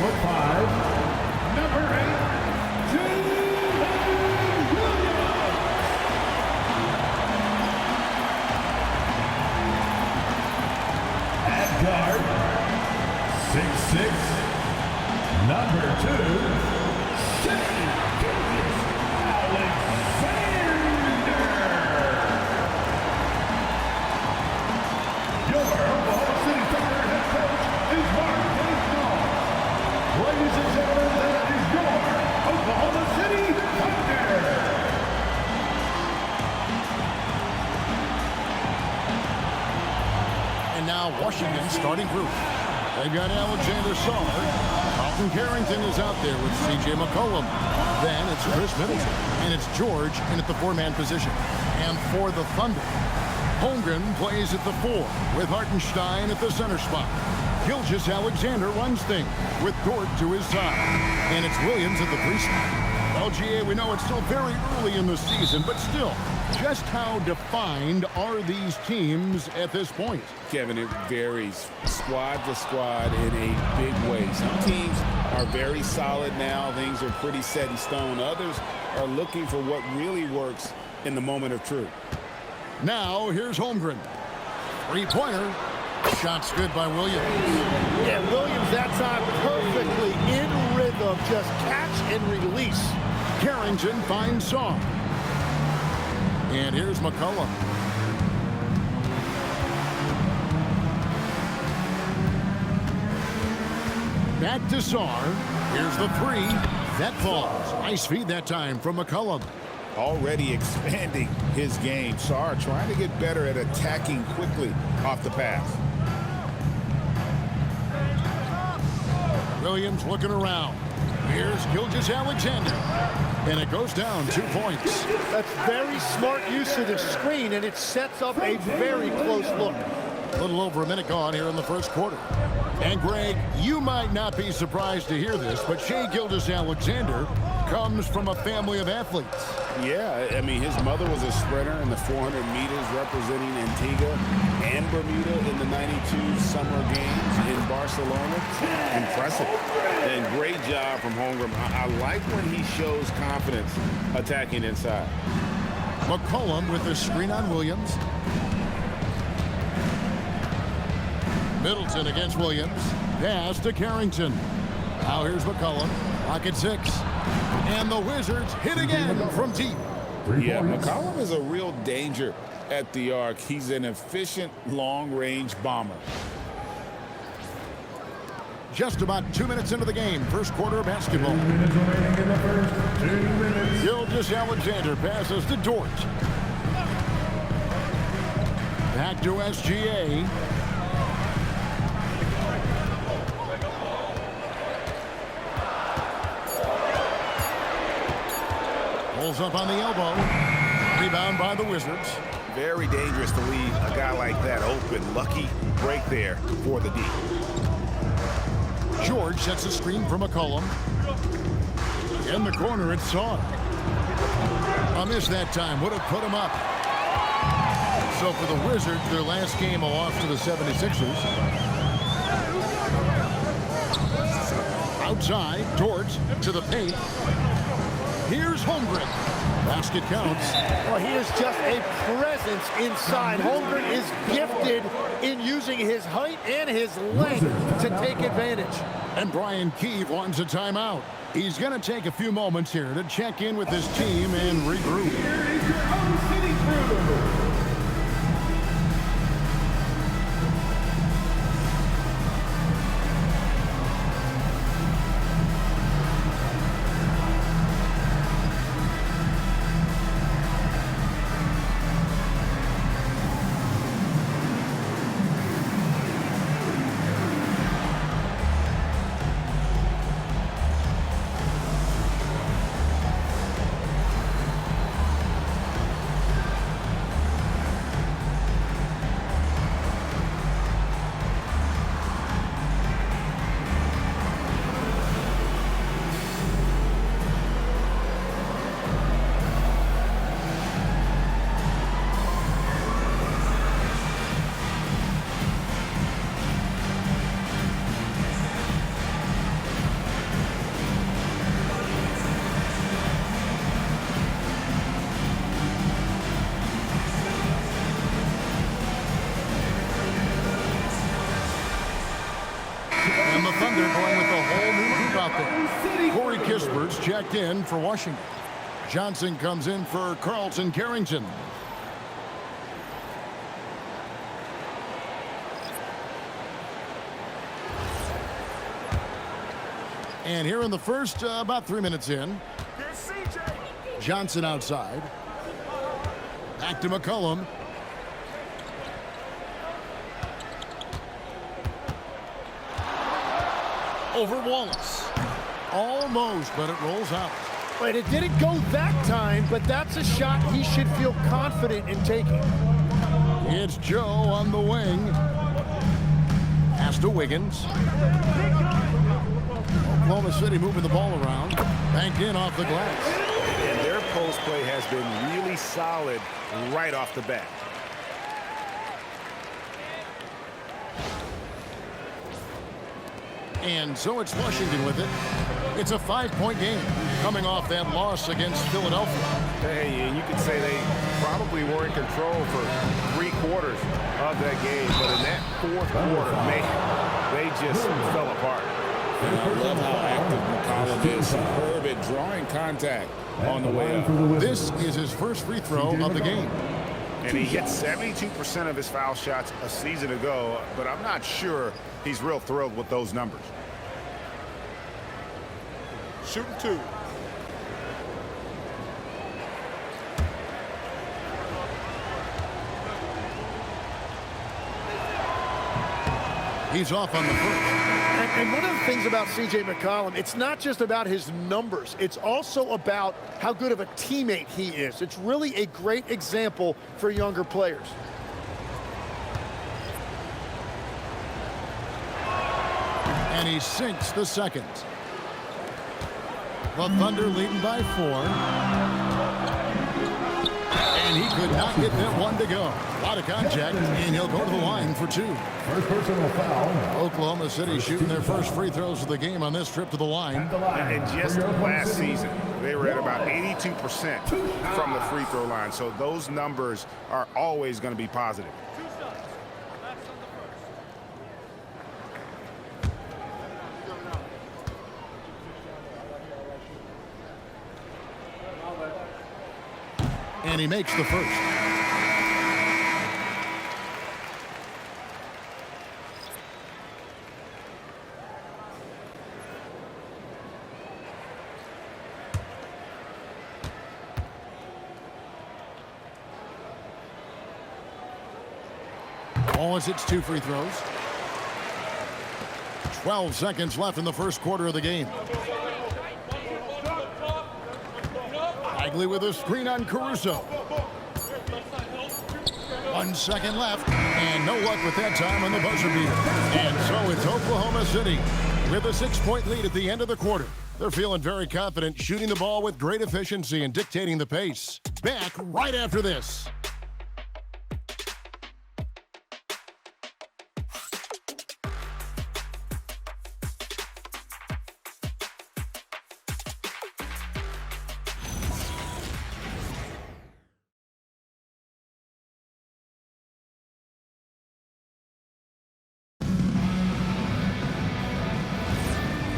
6'5", number 8, guard, 6'6", number 2, Alexander. Your Oklahoma City Thunder head coach is Mark Daigneault. Ladies and gentlemen, that is your Oklahoma City Thunder. And now Washington starting group. They've got Alexander Sarr. Carlton Carrington is out there with C.J. McCollum. Then it's Chris Middleton. And it's George in at the four-man position. And for the Thunder, Holmgren plays at the 4 with Hartenstein at the center spot. Gilgeous-Alexander runs things with Dort to his side. And it's Williams at the 3 spot. LGA, we know it's still very early in the season, but still, just how defined are these teams at this point? Kevin, it varies squad to squad in a big way. Some teams are very solid now. Things are pretty set in stone. Others are looking for what really works in the moment of truth. Now, here's Holmgren. Three-pointer. Shot's good by Williams. Yeah, Williams that time perfectly in rhythm. Just catch and release. Carrington finds Sarr. And here's McCollum. Back to Sarr. Here's the 3. That falls. Nice feed that time from McCollum. Already expanding his game. Sarr trying to get better at attacking quickly off the pass. Williams looking around. Here's Gilgeous-Alexander. And it goes down 2 points. That's very smart use of the screen, and it sets up a very close look. A little over a minute gone here in the first quarter. And Greg, you might not be surprised to hear this, but Shai Gilgeous-Alexander comes from a family of athletes. Yeah, I mean, his mother was a sprinter in the 400 meters representing Antigua and Bermuda in the 92 Summer Games in Barcelona. Impressive. And great job from Holmgren. I like when he shows confidence attacking inside. McCollum with the screen on Williams. Middleton against Williams. Pass to Carrington. Now here's McCollum. Pocket 6. And the Wizards hit again from deep. Yeah, McCollum is a real danger at the arc. He's an efficient long-range bomber. Just about 2 minutes into the game. First quarter of basketball. 2 minutes remaining in the first 2 minutes. Gilgeous-Alexander passes to Dort. Back to SGA. Pulls up on the elbow. Rebound by the Wizards. Very dangerous to leave a guy like that open. Lucky break there for the D. George sets a screen for McCollum. In the corner, it's Sarr. A miss that time. Would have put him up. So for the Wizards, their last game a loss to the 76ers. Outside, Dort to the paint. Here's Holmgren. Basket counts. Well, he is just a presence inside. Holmgren is gifted in using his height and his length to take advantage. And Brian Keefe wants a timeout. He's going to take a few moments here to check in with his team and regroup. Here is your own city crew. they're going with a whole new group out there. Corey Kispert's checked in for Washington. Johnson comes in for Carlton Carrington. And here in the first, about 3 minutes in, Johnson outside. Back to McCollum. Over Wallace. Almost, but it rolls out. Wait, it didn't go that time, but that's a shot he should feel confident in taking. It's Joe on the wing. Pass to Wiggins. Oklahoma City moving the ball around. Banked in off the glass. And their post play has been really solid right off the bat. And so it's Washington with it. It's a 5-point game coming off that loss against Philadelphia. Hey, and you could say they probably were in control for 3 quarters of that game, but in that 4th quarter, man, they just fell apart. And I love how active McCollum is. Superb at drawing contact on the way up. This is his first free throw of the game. And he hit 72% of his foul shots a season ago, but I'm not sure he's real thrilled with those numbers. Shooting 2. He's off on the first. And one of the things about C.J. McCollum, it's not just about his numbers. It's also about how good of a teammate he is. It's really a great example for younger players. And he sinks the second. The Thunder leading by 4. And he could not get that one to go. A lot of contact, and he'll go to the line for 2. First personal foul. Oklahoma City shooting their first free throws of the game on this trip to the line. And just last season, they were at about 82% from the free throw line. So those numbers are always going to be positive. And he makes the first. Wallace hits 2 free throws. 12 seconds left in the first quarter of the game. Bagley with a screen on Caruso. 1 second left, and no luck with that time on the buzzer beater. And so it's Oklahoma City with a 6-point lead at the end of the quarter. They're feeling very confident, shooting the ball with great efficiency and dictating the pace. Back right after this.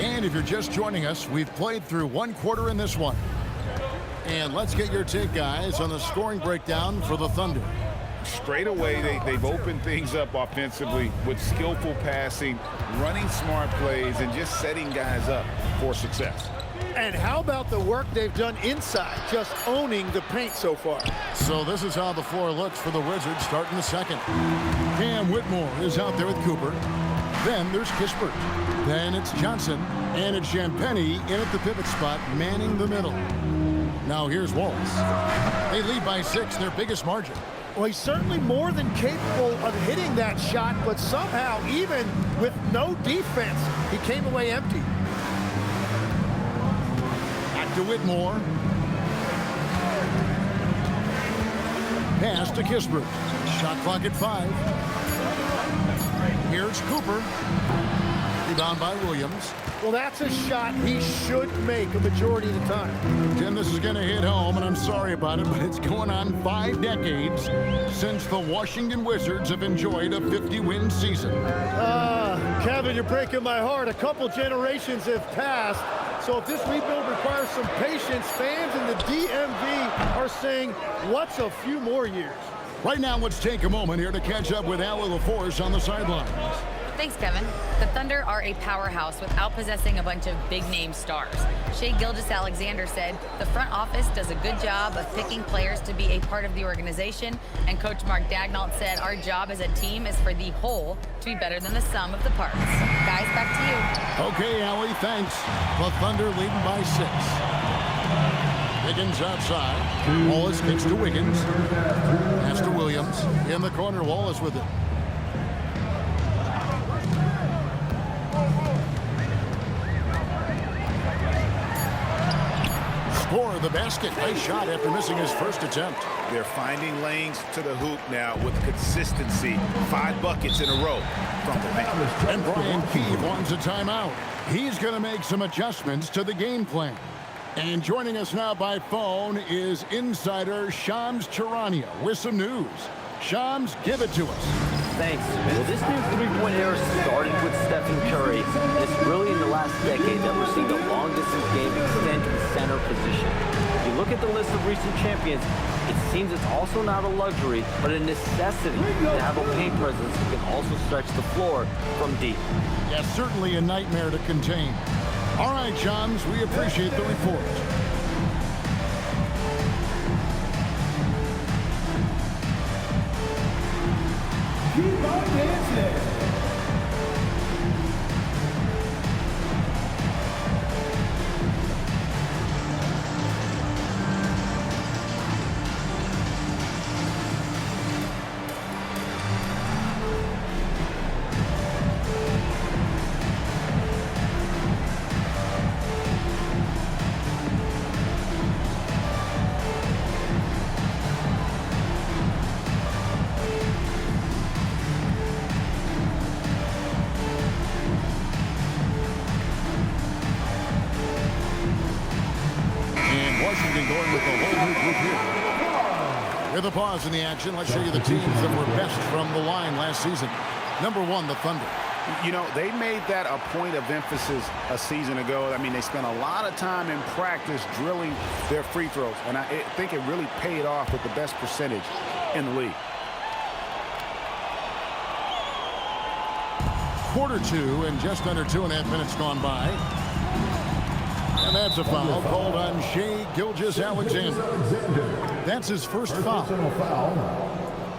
And if you're just joining us, we've played through 1 quarter in this one. And let's get your take, guys, on the scoring breakdown for the Thunder. Straight away, they've opened things up offensively with skillful passing, running smart plays, and just setting guys up for success. And how about the work they've done inside, just owning the paint so far? So this is how the floor looks for the Wizards starting the second. Cam Whitmore is out there with Cooper. Then there's Kispert. Then it's Johnson. And it's Champagnie in at the pivot spot, manning the middle. Now here's Wallace. They lead by 6, their biggest margin. Well, he's certainly more than capable of hitting that shot, but somehow, even with no defense, he came away empty. Back to Whitmore. Pass to Kispert. Shot clock at 5. Here's Cooper. Rebound by Williams. Well, that's a shot he should make a majority of the time. Tim, this is going to hit home, and I'm sorry about it, but it's going on 5 decades since the Washington Wizards have enjoyed a 50-win season. Kevin, you're breaking my heart. A couple generations have passed. So if this rebuild requires some patience, fans in the DMV are saying, what's a few more years? Right now, let's take a moment here to catch up with Allie LaForce on the sidelines. Thanks, Kevin. The Thunder are a powerhouse without possessing a bunch of big-name stars. Shai Gilgeous-Alexander said the front office does a good job of picking players to be a part of the organization, and Coach Mark Daigneault said our job as a team is for the whole to be better than the sum of the parts. Guys, back to you. Okay, Allie, thanks. The Thunder leading by 6. Wiggins outside. Wallace kicks to Wiggins. Pass to Williams. In the corner, Wallace with it. Score the basket. Nice shot after missing his first attempt. They're finding lanes to the hoop now with consistency. 5 buckets in a row from the bench. And Brian Keefe wants a timeout. He's going to make some adjustments to the game plan. And joining us now by phone is insider Shams Charania with some news. Shams, give it to us. Thanks. Well, this new three-point era started with Stephen Curry. And it's really in the last decade that we're seeing the long-distance game extend to the center position. If you look at the list of recent champions, it seems it's also not a luxury, but a necessity to have a paint presence that can also stretch the floor from deep. Yeah, certainly a nightmare to contain. All right, Shams, we appreciate the report. Keep on dancing. Going with the whole new group here. With a pause in the action, let's show you the teams that were best from the line last season. Number 1, the Thunder. You know, they made that a point of emphasis a season ago. I mean, they spent a lot of time in practice drilling their free throws, and I think it really paid off with the best percentage in the league. Quarter 2 and just under 2.5 minutes gone by. And that's a foul called on Shai Gilgeous-Alexander. That's his first foul.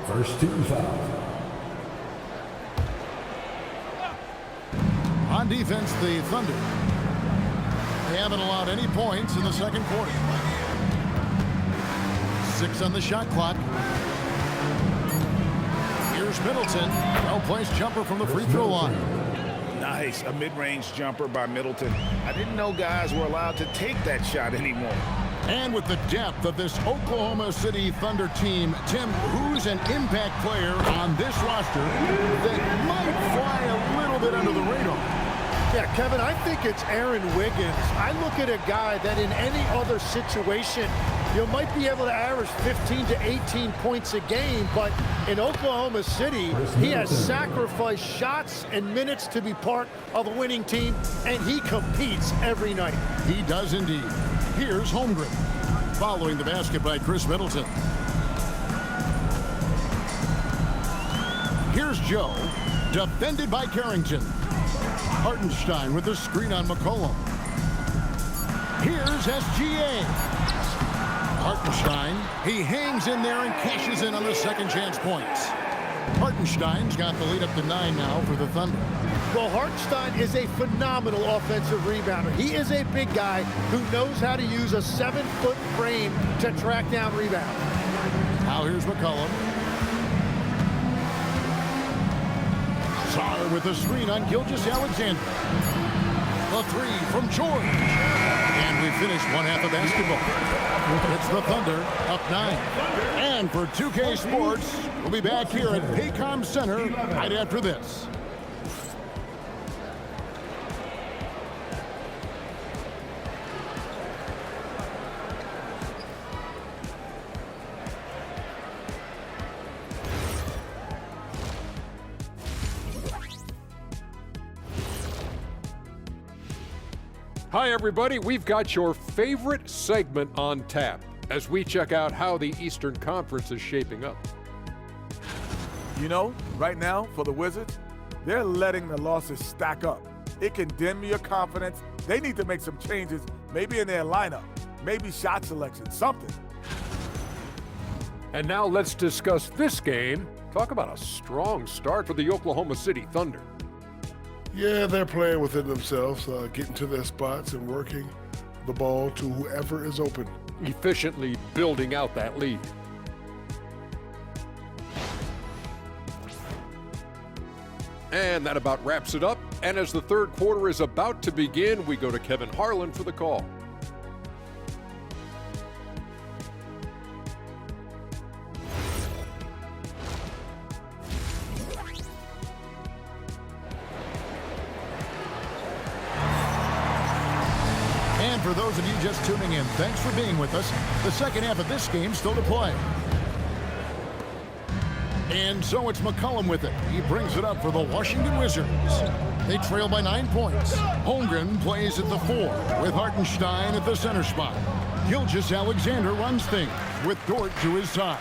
First team foul. On defense, the Thunder. They haven't allowed any points in the second quarter. 6 on the shot clock. Here's Middleton. Well-placed jumper from the free throw line. Nice, a mid-range jumper by Middleton. I didn't know guys were allowed to take that shot anymore. And with the depth of this Oklahoma City Thunder team, Tim, who's an impact player on this roster that might fly a little bit under the radar? Yeah, Kevin, I think it's Aaron Wiggins. I look at a guy that in any other situation, you might be able to average 15 to 18 points a game, but in Oklahoma City, he has sacrificed shots and minutes to be part of a winning team, and he competes every night. He does indeed. Here's Holmgren. Following the basket by Chris Middleton. Here's Joe. Defended by Carrington. Hartenstein with the screen on McCollum. Here's SGA. Hartenstein, he hangs in there and cashes in on the second chance points. Hartenstein's got the lead up to 9 now for the Thunder. Well, Hartenstein is a phenomenal offensive rebounder. He is a big guy who knows how to use a 7-foot frame to track down rebounds. Now here's McCollum. Sarr with the screen on Gilgeous-Alexander. The 3 from George. And we finish one half of basketball. It's the Thunder up 9. And for 2K Sports, we'll be back here at Paycom Center right after this. Hi, everybody. We've got your favorite segment on tap as we check out how the Eastern Conference is shaping up. You know, right now, for the Wizards, they're letting the losses stack up. It can dim your confidence. They need to make some changes, maybe in their lineup, maybe shot selection, something. And now let's discuss this game. Talk about a strong start for the Oklahoma City Thunder. Yeah, they're playing within themselves, getting to their spots and working the ball to whoever is open. Efficiently building out that lead. And that about wraps it up. And as the third quarter is about to begin, we go to Kevin Harlan for the call. And for those of you just tuning in, thanks for being with us. The second half of this game still to play. And so it's McCollum with it. He brings it up for the Washington Wizards. They trail by 9 points. Holmgren plays at the 4 with Hartenstein at the center spot. Gilgeous-Alexander runs things with Dort to his side.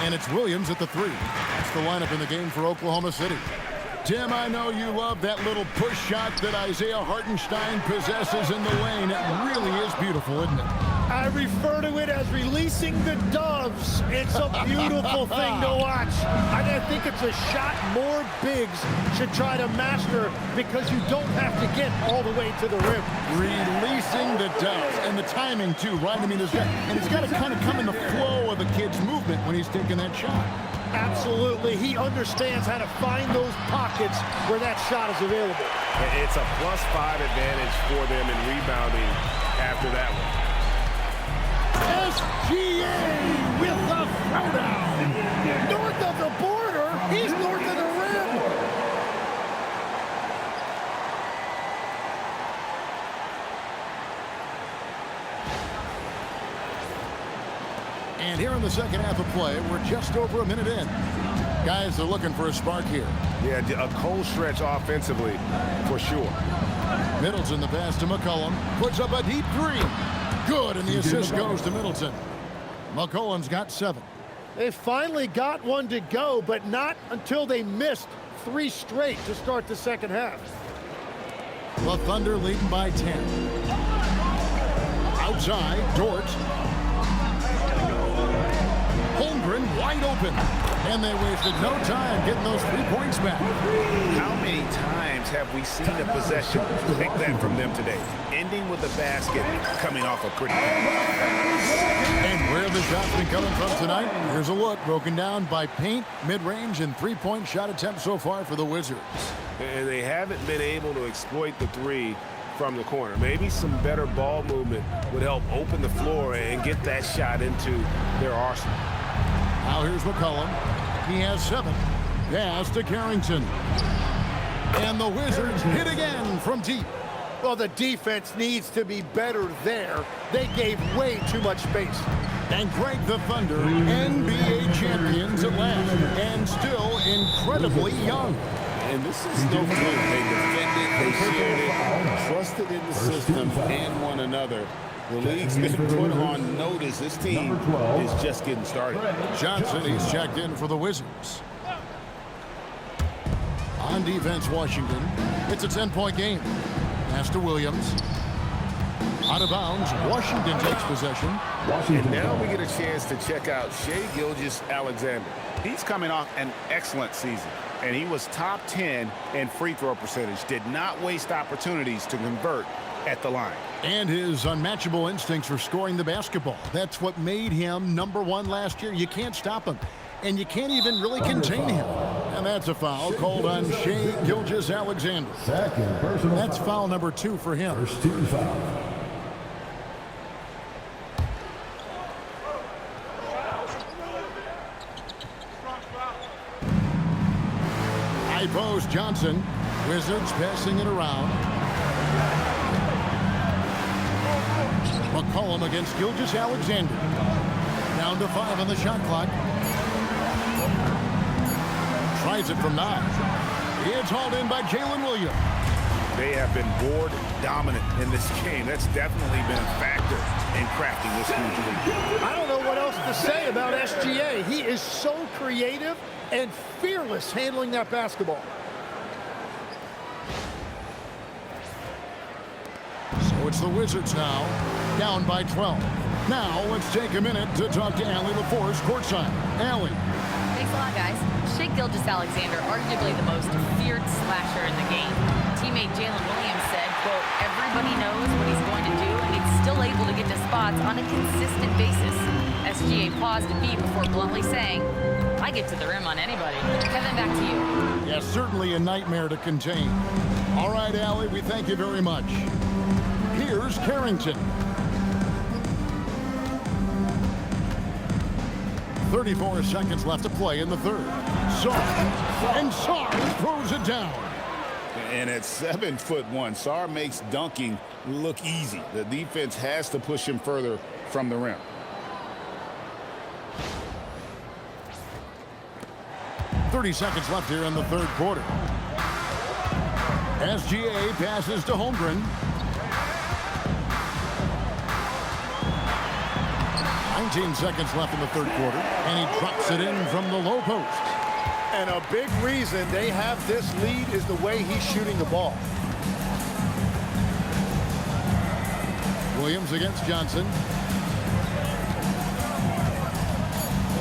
And it's Williams at the 3. That's the lineup in the game for Oklahoma City. Tim, I know you love that little push shot that Isaiah Hartenstein possesses in the lane. It really is beautiful, isn't it? I refer to it as releasing the doves. It's a beautiful thing to watch. I think it's a shot more bigs should try to master because you don't have to get all the way to the rim. Releasing the doves. And the timing, too, right? I mean, it's got to kind of come in the flow of a kid's movement when he's taking that shot. Absolutely. He understands how to find those pockets where that shot is available. It's a +5 advantage for them in rebounding after that one. SGA with the throwdown. North of the border, he's north of the rim. And here in the second half of play, we're just over a minute in. Guys are looking for a spark here. Yeah, a cold stretch offensively, for sure. Middleton the pass to McCollum. Puts up a deep 3. Good, and the assist goes to Middleton. McCollum's got 7. They finally got one to go, but not until they missed 3 straight to start the second half. The Thunder leading by 10. Outside, Dort. Holmgren wide open. And they wasted no time getting those 3 points back. How many times have we seen a possession take that from them today? Ending with a basket coming off a pretty pass. And where the shots been coming from tonight? Here's a look broken down by paint, mid-range, and 3-point shot attempts so far for the Wizards. And they haven't been able to exploit the 3 from the corner. Maybe some better ball movement would help open the floor and get that shot into their arsenal. Now here's McCollum. He has 7. Pass to Carrington. And the Wizards hit again from deep. Well, the defense needs to be better there. They gave way too much space. And Greg, the Thunder, NBA champions at last, and still incredibly young. And this is no fluke. They defended, they shielded, trusted in the system and one another. The league's been put on notice. This team is just getting started. Johnson, he's checked in for the Wizards. On defense, Washington. It's a 10-point game. Pass to Williams. Out of bounds, Washington takes possession. And now we get a chance to check out Shai Gilgeous-Alexander. He's coming off an excellent season, and he was top 10 in free throw percentage. Did not waste opportunities to convert at the line. And his unmatchable instincts for scoring the basketball. That's what made him #1 last year. You can't stop him, and you can't even really contain him. And that's a foul called on Shai Gilgeous-Alexander. Second personal That's foul number 2 for him. First team foul. High post, Johnson. Wizards passing it around. McCollum against Gilgeous-Alexander. Down to 5 on the shot clock. Tries it from 9. It's hauled in by Jalen Williams. They have been bored dominant in this game. That's definitely been a factor in crafting this huge lead. I don't know what else to say about SGA. He is so creative and fearless handling that basketball. So it's the Wizards now, down by 12. Now let's take a minute to talk to Allie LaForce courtside. Allie. Thanks a lot, guys. Shai Gilgeous-Alexander, arguably the most feared slasher in the game. Teammate Jalen Williams said, quote, everybody knows what he's going to do, and he's still able to get to spots on a consistent basis. SGA paused a beat before bluntly saying, I get to the rim on anybody. Kevin, back to you. Yes, certainly a nightmare to contain. All right, Allie, we thank you very much. Here's Carrington. 34 seconds left to play in the third. Sarr throws it down. And at 7'1", Sarr makes dunking look easy. The defense has to push him further from the rim. .30 seconds left here in the third quarter. SGA passes to Holmgren. 19 seconds left in the third quarter, and he drops it in from the low post. And a big reason they have this lead is the way he's shooting the ball. Williams against Johnson.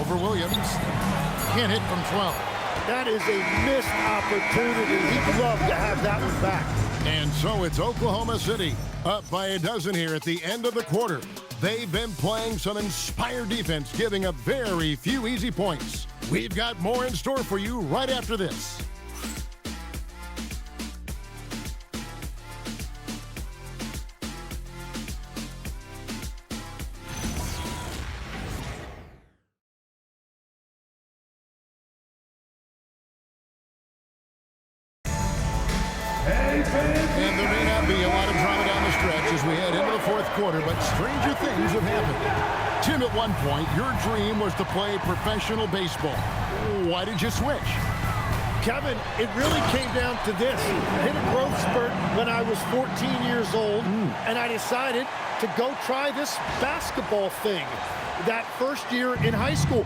Over Williams. Can't hit from 12. That is a missed opportunity. He'd love to have that one back. And so it's Oklahoma City up by a dozen here at the end of the quarter. They've been playing some inspired defense, giving up very few easy points. We've got more in store for you right after this. And there may not be a lot of drama down the stretch as we head into the fourth quarter, but stranger things have happened. Tim, at one point, your dream was to play professional baseball. Why did you switch? Kevin, it really came down to this. I hit a growth spurt when I was 14 years old, and I decided to go try this basketball thing that first year in high school.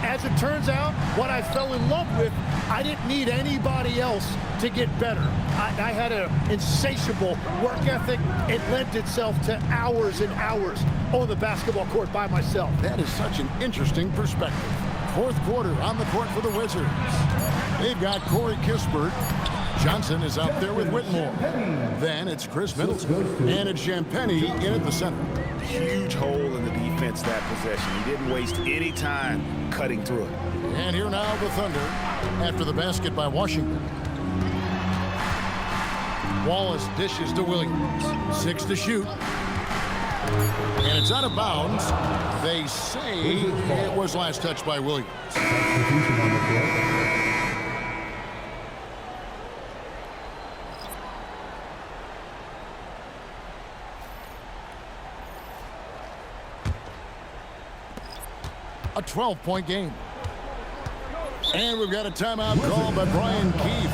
As it turns out, what I fell in love with, I didn't need anybody else to get better. I had an insatiable work ethic. It lent itself to hours and hours on the basketball court by myself. That is such an interesting perspective. Fourth quarter on the court for the Wizards. They've got Corey Kispert. Johnson is out there with Whitmore. Then it's Chris Middleton. And it's Champagnie in at the center. Huge hole in the defense that possession. He didn't waste any time cutting through it. And here now the Thunder after the basket by Washington. Wallace dishes to Williams. 6 to shoot. And it's out of bounds. They say it was last touched by Williams. A 12-point game. And we've got a timeout called by Brian Keefe.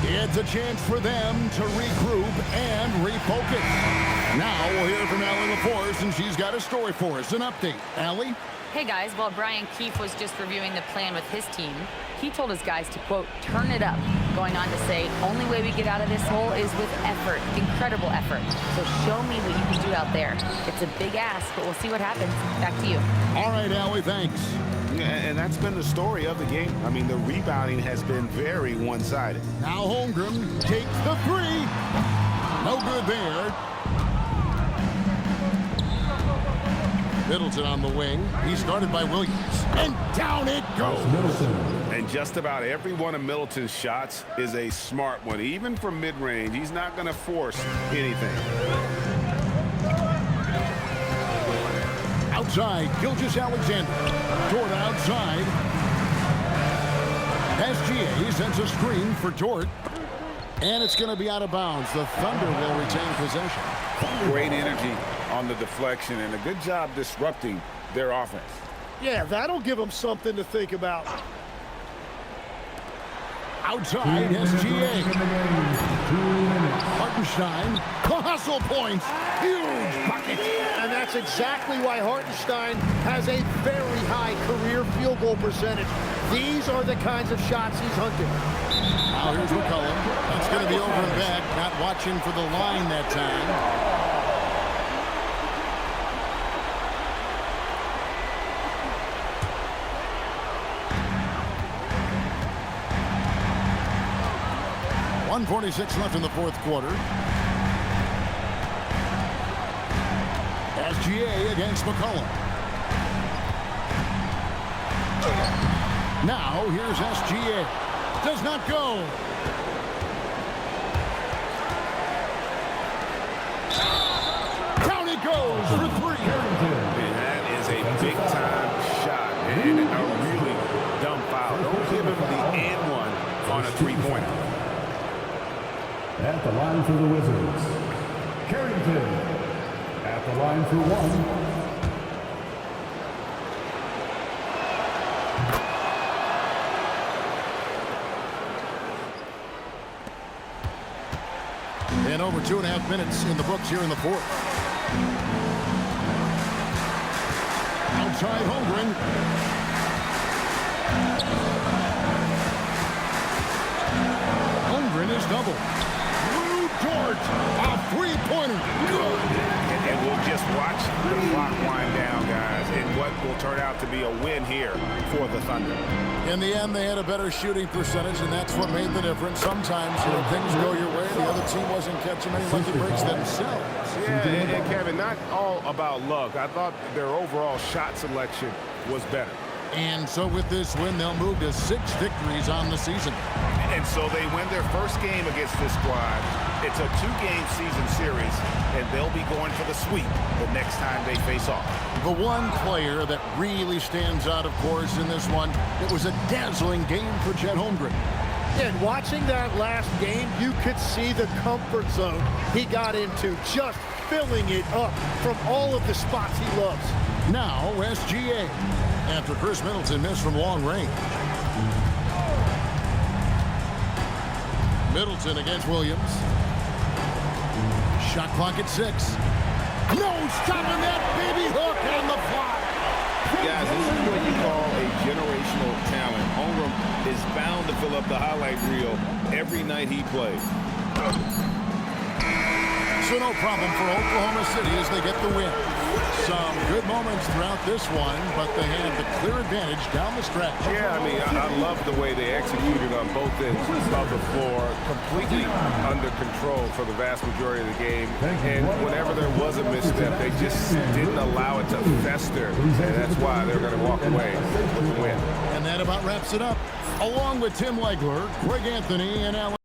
It's a chance for them to regroup and refocus. Now we'll hear from Allie LaForce, and she's got a story for us. An update. Allie? Hey guys, while Brian Keefe was just reviewing the plan with his team, he told his guys to, quote, turn it up, going on to say, only way we get out of this hole is with effort, incredible effort. So show me what you can do out there. It's a big ask, but we'll see what happens. Back to you. All right, Allie, thanks. And that's been the story of the game. I mean, the rebounding has been very one-sided. Now Holmgren takes the three. No good there. Middleton on the wing. He's guarded by Williams. And down it goes. And just about every one of Middleton's shots is a smart one. Even from mid-range, he's not going to force anything. Outside, Gilgeous-Alexander. Dort outside. SGA sends a screen for Dort. And it's going to be out of bounds. The Thunder will retain possession. Great energy on the deflection and a good job disrupting their offense. Yeah, that'll give them something to think about. Outside, SGA. Hartenstein, hustle points. Huge bucket. And that's exactly why Hartenstein has a very high career field goal percentage. These are the kinds of shots he's hunting. Now here's McCollum. That's going to be over and back. Not watching for the line that time. .146 left in the fourth quarter. SGA against McCollum. Now here's SGA. Does not go. Down he goes for three. And that is a big-time shot and a really dumb foul. Don't give him the and one on a three-pointer. At the line for the Wizards, Carrington. At the line for one. And over 2.5 minutes in the books here in the fourth. Outside Holmgren. Holmgren is double. George, a three-pointer. Good. And we'll just watch the clock wind down, guys, in what will turn out to be a win here for the Thunder. In the end, they had a better shooting percentage, and that's what made the difference. Sometimes, things go your way. The other team wasn't catching many lucky breaks themselves. Yeah, and Kevin, not all about luck. I thought their overall shot selection was better. And so with this win, they'll move to 6 victories on the season. And so they win their first game against this squad. It's a 2-game season series, and they'll be going for the sweep the next time they face off. The one player that really stands out, of course, in this one, it was a dazzling game for Chet Holmgren. And watching that last game, you could see the comfort zone he got into, just filling it up from all of the spots he loves. Now, SGA. After Chris Middleton missed from long range. Middleton against Williams. Shot clock at 6. No stopping that baby hook on the fly. Guys, this is what you call a generational talent. Holmgren is bound to fill up the highlight reel every night he plays. So no problem for Oklahoma City as they get the win. Some good moments throughout this one, but they had the clear advantage down the stretch. Yeah, I mean, I love the way they executed on both ends of the floor, completely under control for the vast majority of the game. And whenever there was a misstep, they just didn't allow it to fester. And that's why they're going to walk away with the win. And that about wraps it up. Along with Tim Legler, Greg Anthony, and Alan